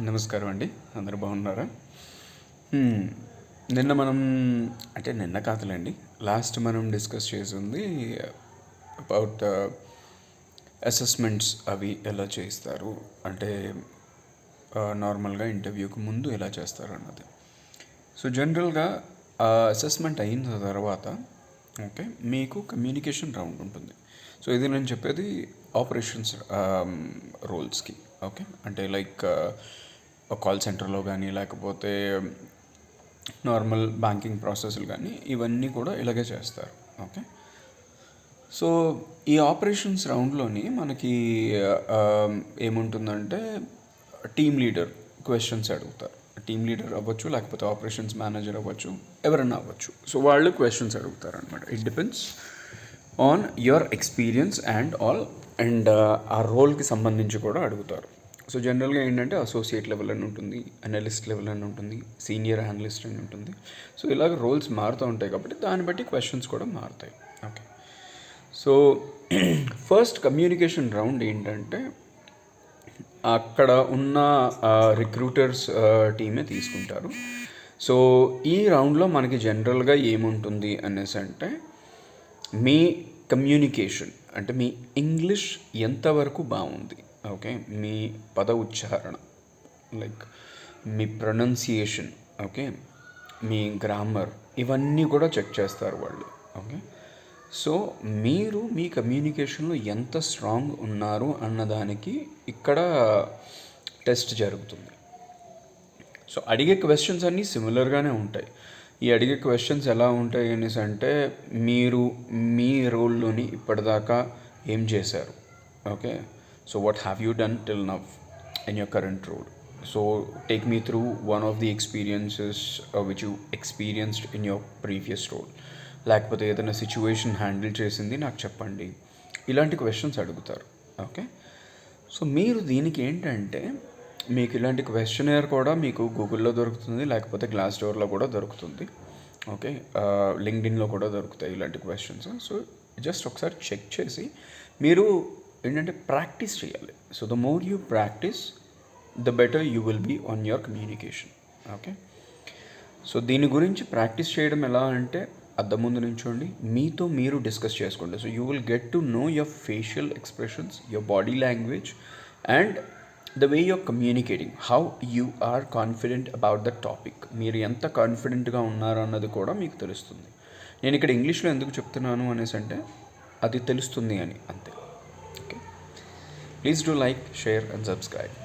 నమస్కారం అండి. అందరూ బాగున్నారా? నిన్న మనం అంటే నిన్న కాదులేండి. లాస్ట్ మనం డిస్కస్ చేసింది అబౌట్ అసెస్మెంట్స్ అవి ఎలా చేస్తారు, అంటే నార్మల్గా ఇంటర్వ్యూకి ముందు ఎలా చేస్తారు అన్నది. సో జనరల్గా అసెస్మెంట్ అయిన తర్వాత ఓకే మీకు కమ్యూనికేషన్ రౌండ్ ఉంటుంది. సో ఇది నేను చెప్పేది ఆపరేషన్స్ రోల్స్కి. ఓకే, అంటే లైక్ కాల్ సెంటర్లో కానీ లేకపోతే నార్మల్ బ్యాంకింగ్ ప్రాసెస్లు కానీ ఇవన్నీ కూడా ఇలాగే చేస్తారు. ఓకే, సో ఈ ఆపరేషన్స్ రౌండ్లోని మనకి ఏముంటుందంటే టీమ్ లీడర్ క్వశ్చన్స్ అడుగుతారు. టీమ్ లీడర్ అవ్వచ్చు, లేకపోతే ఆపరేషన్స్ మేనేజర్ అవ్వచ్చు, ఎవరన్నా అవ్వచ్చు. సో వాళ్ళు క్వశ్చన్స్ అడుగుతారు అనమాట. It depends on your experience and all, and ఆ రోల్కి సంబంధించి కూడా అడుగుతారు. సో జనరల్గా ఏంటంటే అసోసియేట్ లెవెల్ అని ఉంటుంది, అనలిస్ట్ లెవెల్ అని ఉంటుంది, సీనియర్ అనలిస్ట్ అని ఉంటుంది. సో ఇలాగ రోల్స్ మారుతూ ఉంటాయి కాబట్టి దాన్ని బట్టి క్వశ్చన్స్ కూడా మారుతాయి. Okay, so first communication round ఏంటంటే అక్కడ ఉన్న రిక్రూటర్స్ టీమే తీసుకుంటారు. సో ఈ రౌండ్లో మనకి జనరల్గా ఏముంటుంది అనేసి అంటే మీ కమ్యూనికేషన్, అంటే మీ ఇంగ్లీష్ ఎంతవరకు బాగుంది, ఓకే, మీ పద ఉచ్చారణ, లైక్ మీ ప్రొనౌన్సియేషన్, ఓకే, మీ గ్రామర్, ఇవన్నీ కూడా చెక్ చేస్తారు వాళ్ళు. ఓకే, సో మీరు మీ కమ్యూనికేషన్లో ఎంత స్ట్రాంగ్ ఉన్నారు అన్నదానికి ఇక్కడ టెస్ట్ జరుగుతుంది. సో అడిగే క్వశ్చన్స్ అన్నీ సిమిలర్గానే ఉంటాయి. ఈ అడిగే క్వశ్చన్స్ ఎలా ఉంటాయి అనేసి అంటే మీరు మీ రోల్లోని ఇప్పటిదాకా ఏం చేశారు, okay, so what have you done till now in your current role. So take me through one of the experiences which you experienced in your previous role. లేకపోతే ఏదైనా సిచ్యువేషన్ హ్యాండిల్ చేసింది నాకు చెప్పండి. ఇలాంటి క్వశ్చన్స్ అడుగుతారు. ఓకే, సో మీరు దీనికి ఏంటంటే మీకు ఇలాంటి క్వశ్చనర్ కూడా మీకు గూగుల్లో దొరుకుతుంది, లేకపోతే గ్లాస్ డోర్లో కూడా దొరుకుతుంది. ఓకే, లింక్డ్ఇన్లో కూడా దొరుకుతాయి ఇలాంటి క్వశ్చన్స్. సో జస్ట్ ఒకసారి చెక్ చేసి మీరు ఏంటంటే ప్రాక్టీస్ చేయాలి. So the more you practice the better you will be on your communication. Okay, so దీని గురించి ప్రాక్టీస్ చేయడం ఎలా అంటే అద్దం ముందు నించోండి, మీతో మీరు డిస్కస్ చేసుకోండి. So you will get to know your facial expressions, your body language, and the way you're communicating, how you are confident about the topic. మీరు ఎంత కాన్ఫిడెంట్గా ఉన్నారు అన్నది కూడా మీకు తెలుస్తుంది. నేను ఇక్కడ ఇంగ్లీష్లో ఎందుకు చెప్తున్నాను అనేసి అంటే అది తెలుస్తుంది అని, అంతే. Okay, please do like, share and subscribe.